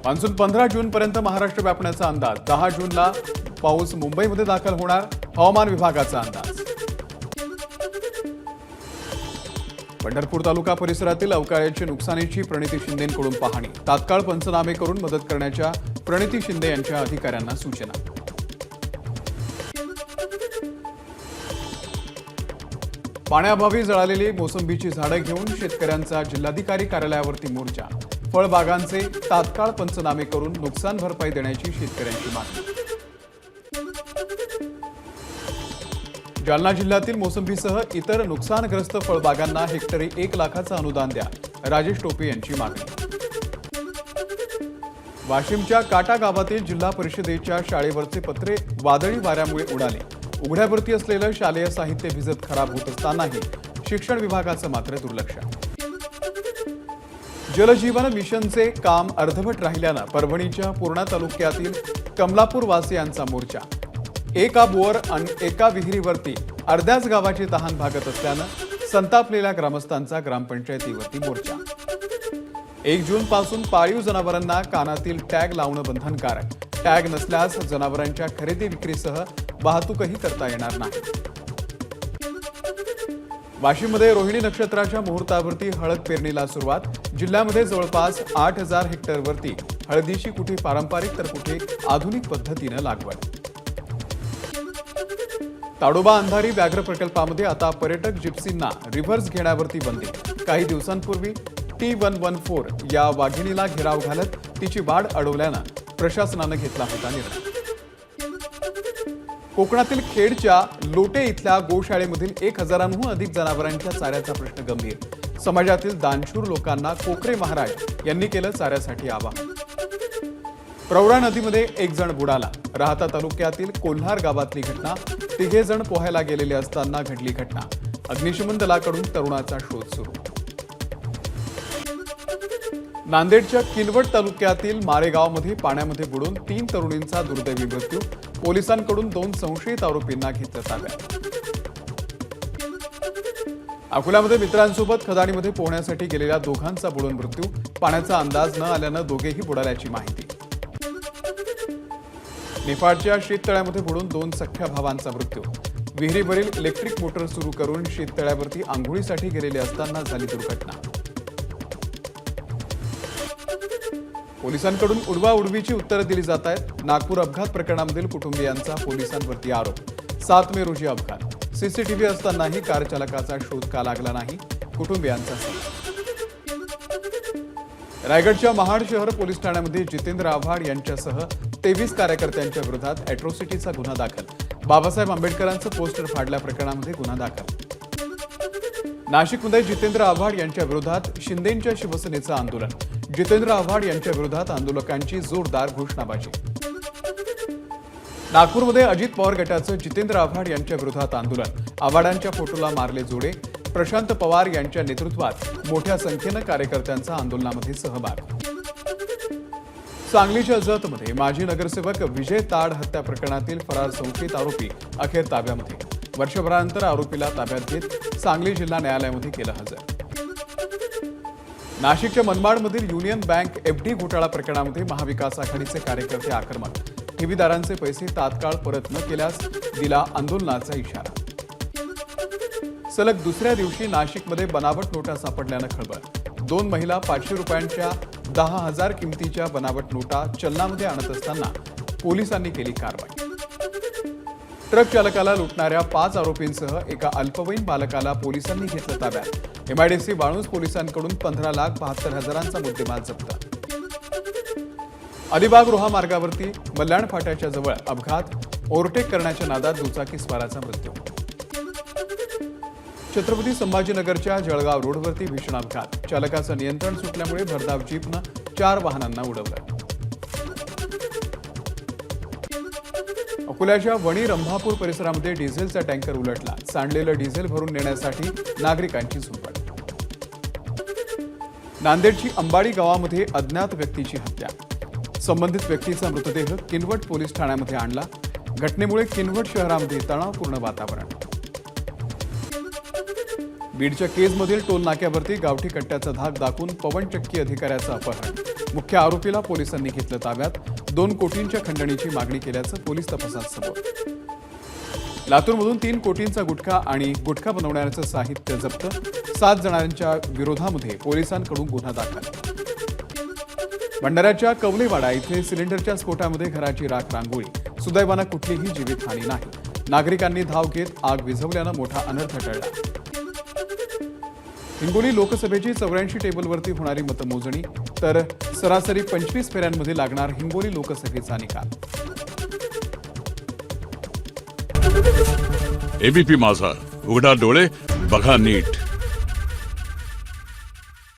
Monsoon 15 जून पर्यंत महाराष्ट्र व्यापण्याचा अंदाज। 10 जूनला पाऊस मुंबईमध्ये दाखल होणार, हवामान विभागाचा अंदाज। पंढरपूर तालुका परिसरातील अवकाळीची नुकसानीची प्रणिती शिंदेंकडून पाहणी। तात्काळ पंचनामे करून मदत करण्याच्या प्रणिती शिंदे यांच्या अधिकाऱ्यांना सूचना। पाण्याअभावी जळालेली मोसंबीची झाडं घेऊन शेतकऱ्यांचा जिल्हाधिकारी कार्यालयावरती मोर्चा। फळबागांचे तात्काळ पंचनामे करून नुकसान भरपाई देण्याची शेतकऱ्यांची मागणी। जालना जिल्ह्यातील मोसंबीसह इतर नुकसानग्रस्त फळबागांना हेक्टरी 1 लाखाचं अनुदान द्या, राजेश टोपे यांची मागणी। वाशिमच्या काटा गावातील जिल्हा परिषदेच्या शाळेवरचे पत्रे वादळी वाऱ्यामुळे उडाले। उघड्यावरती असलेलं शालेय साहित्य भिजत खराब होत असतानाही शिक्षण विभागाचं मात्र दुर्लक्ष। जलजीवन मिशनचे काम अर्धवट राहिल्यानं परभणीच्या पूर्णा तालुक्यातील कमलापूर वासियांचा मोर्चा। एका बोअर आणि एका विहिरीवरती अर्ध्याच गावाची तहान भागत असल्यानं संतापलेल्या ग्रामस्थांचा ग्रामपंचायतीवरती मोर्चा। 1 जून पासून पाळीव जनावरांना कानातील टॅग लावणं बंधनकारक। टॅग नसल्यास जनावरांच्या खरेदी विक्रीसह वाहतूकही करता येणार नाही। वाशिममध्ये रोहिणी नक्षत्राच्या मुहूर्तावरती हळद पेरणीला सुरुवात। जिल्ह्यामध्ये जवळपास 8000 हेक्टरवरती हळदीची कुठे पारंपरिक तर कुठे आधुनिक पद्धतीनं लागवड। ताडोबा अंधारी व्याघ्र प्रकल्पामध्ये आता पर्यटक जिप्सींना रिव्हर्स घेण्यावरती बंदी। काही दिवसांपूर्वी T114 या वाघिणीला घेराव घालत तिची वाढ अडवल्यानं प्रशासनानं घेतला होता निर्णय। कोकणातील खेडच्या लोटे इथल्या गोशाळेमधील 1000हून अधिक जनावरांच्या चाऱ्याचा प्रश्न गंभीर। समाजातील दानशूर लोकांना कोकरे महाराज यांनी केलं चाऱ्यासाठी आवाहन। प्रवरा नदीमध्ये 1 जण बुडाला। राहता तालुक्यातील कोल्हार गावातली घटना। 3 जण पोहायला गेलेले असताना घडली घटना। अग्निशमन दलाकडून तरुणाचा शोध सुरू। नांदेडच्या किनवट तालुक्यातील मारेगावमध्ये पाण्यामध्ये बुडून 3 तरुणींचा दुर्दैवी मृत्यू। पोलिसांकडून 2 संशयित आरोपींना घेतलं ताब्यात। अकोल्यामध्ये मित्रांसोबत खदाणीमध्ये पोहण्यासाठी गेलेल्या दोघांचा बुडून मृत्यू। पाण्याचा अंदाज न आल्यानं दोघेही बुडाल्याची माहिती। नेपाळच्या शेततळ्यामध्ये बुडून 2 सख्ख्या भावांचा मृत्यू। विहिरीवरील इलेक्ट्रिक मोटर सुरू करून शेततळ्यावरती आंघोळीसाठी गेलेले असताना झाली दुर्घटना। पोलिसांकडून उडवाउडवीची उत्तरं दिली जात आहेत। नागपूर अपघात प्रकरणामधील कुटुंबियांचा पोलिसांवरती आरोप। 7 मे रोजी अपघात। सीसीटीव्ही असतानाही कार चालकाचा शोध का लागला नाही, कुटुंबियांचा सवाल। रायगडच्या महाड शहर पोलीस ठाण्यामध्ये जितेंद्र आव्हाड यांच्यासह 23 कार्यकर्त्यांच्या विरोधात अॅट्रॉसिटीचा गुन्हा दाखल। बाबासाहेब आंबेडकरांचं पोस्टर फाडल्या प्रकरणामध्ये गुन्हा दाखल। नाशिकमध्ये जितेंद्र आव्हाड यांच्या विरोधात शिंदेंच्या शिवसेनेचं आंदोलन। जितेंद्र आव्हाड यांच्या विरोधात आंदोलकांची जोरदार घोषणाबाजी। नागपूरमध्ये अजित पवार गटाचं जितेंद्र आव्हाड यांच्या विरोधात आंदोलन। आव्हाडांच्या फोटोला मारले जोडे। प्रशांत पवार यांच्या नेतृत्वात मोठ्या संख्येनं कार्यकर्त्यांचा आंदोलनामध्ये सहभाग। सांगलीच्या जतमध्ये माजी नगरसेवक विजय ताड हत्या प्रकरणातील फरार संशयित आरोपी अखेर ताब्यामध्ये। वर्षभरानंतर आरोपीला ताब्यात घेत सांगली जिल्हा न्यायालयामध्ये केलं हजर। नाशिकच्या मनमाडमधील युनियन बँक FD घोटाळा प्रकरणामध्ये महाविकास आघाडीचे कार्यकर्ते आक्रमक। ठेवीदारांचे पैसे तात्काळ परत न केल्यास दिला आंदोलनाचा इशारा। सलग दुसऱ्या दिवशी नाशिकमध्ये बनावट नोटा सापडल्यानं खळबळ। 2 महिला 500 रुपयांच्या 10,000 किमतीच्या बनावट नोटा चलनामध्ये आणत असताना पोलिसांनी केली कारवाई। ट्रक चालकाला लुटणाऱ्या 5 आरोपींसह एका अल्पवयीन बालकाला पोलिसांनी घेतलं ताब्यात। MIDC वाळूंज पोलिसांकडून 15,72,000चा मुद्देमाल जप्त। अलिबाग रोहा मार्गावरती मल्याण फाट्याच्या जवळ अपघात। ओव्हरटेक करण्याच्या नादात दुचाकीस्वाराचा मृत्यू। छत्रपती संभाजीनगरच्या जळगाव रोडवरती भीषण अपघात। चालकाचं नियंत्रण सुटल्यामुळे भरधाव जीपनं 4 वाहनांना उडवलं। अकोल्याच्या वणी रंभापूर परिसरामध्ये डिझेलचा टँकर उलटला। सांडलेलं डिझेल भरून नेण्यासाठी नागरिकांची झुंबड। नांदेडची अंबाडी गावामध्ये अज्ञात व्यक्तीची हत्या। संबंधित व्यक्तीचा मृतदेह किनवट पोलीस ठाण्यामध्ये आणला। घटनेमुळे किनवट शहरामध्ये तणावपूर्ण वातावरण। बीडच्या केजमधील टोल नाक्यावरती गावठी कट्ट्याचा धाक दाखवून पवनचक्की अधिकाऱ्याचं अपहरण. मुख्य आरोपीला पोलिसांनी घेतलं ताब्यात. 2 कोटींच्या खंडणीची मागणी केल्याचं पोलीस तपासात समोर. लातूरमधून 3 कोटींचा गुटखा आणि गुटखा बनवण्याचं साहित्य जप्त. 7 जणांच्या विरोधामध्ये पोलिसांकडून गुन्हा दाखल. भंडाऱ्याच्या कवलेवाडा इथे सिलेंडरच्या स्फोटामध्ये घराची राख रांगोळी. सुदैवानं कुठलीही जीवितहानी नाही. नागरिकांनी धाव घेत आग विझवल्यानं मोठा अनर्थ टळला. हिंगोली लोकसभेची 84 टेबलवरती होणारी मतमोजणी, तर सरासरी 25 फेऱ्यांमध्ये लागणार हिंगोली लोकसभेचा निकाल. एबीपी माझा, उघडा डोळे बघा नीट.